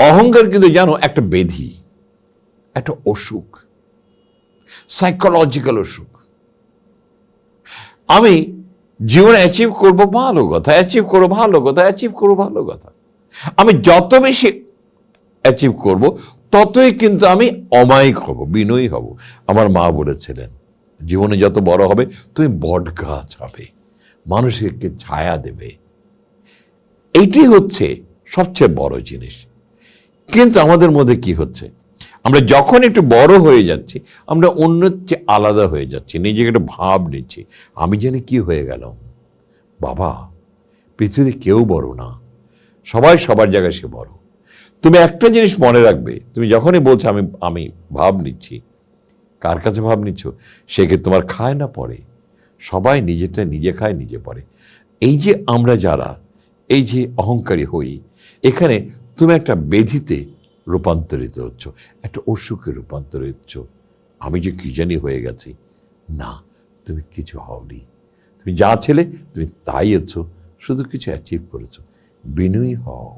অহংকার কিন্তু জানো একটা ব্যাধি, একটা অসুখ, সাইকোলজিক্যাল অসুখ। আমি জীবনে অ্যাচিভ করবো ভালো কথা, অ্যাচিভ করবো ভালো কথা, অ্যাচিভ করবো ভালো কথা। আমি যত বেশি অ্যাচিভ করব ততই কিন্তু আমি অমায়িক হব, বিনয়ী হব। আমার মা বলেছিলেন জীবনে যত বড় হবে তুমি বট গাছ হবে, মানুষকে ছায়া দেবে। এইটি হচ্ছে সবচেয়ে বড় জিনিস। কিন্তু আমাদের মধ্যে কি হচ্ছে, আমরা যখন একটু বড় হয়ে যাচ্ছি আমরা অন্যের চেয়ে আলাদা হয়ে যাচ্ছি, নিজেকে একটা ভাব নিচ্ছি আমি জানি কি হয়ে গেলাম। বাবা, পৃথিবীতে কেউ বড় না, সবাই সবার জায়গায় সে বড়। তুমি একটা জিনিস মনে রাখবে, তুমি যখনই বলছো আমি আমি ভাব নিচ্ছি, কার কাছে ভাব নিচ্ছ? সে কি তোমার খায় না পড়ে? সবাই নিজেরটা নিজে খায়, নিজে পড়ে। এই যে আমরা যারা এই যে অহংকারী হই, এখানে তুমি একটা ব্যাধিতে রূপান্তরিত হচ্ছ, একটা অসুখে রূপান্তরিত হচ্ছ। আমি যে কি জানি হয়ে গেছি। না, তুমি কিছু হওনি। তুমি যা ছিলে তুমি তাই হচ্ছ, শুধু কিছু অ্যাচিভ করেছো। বিনয়ী হও।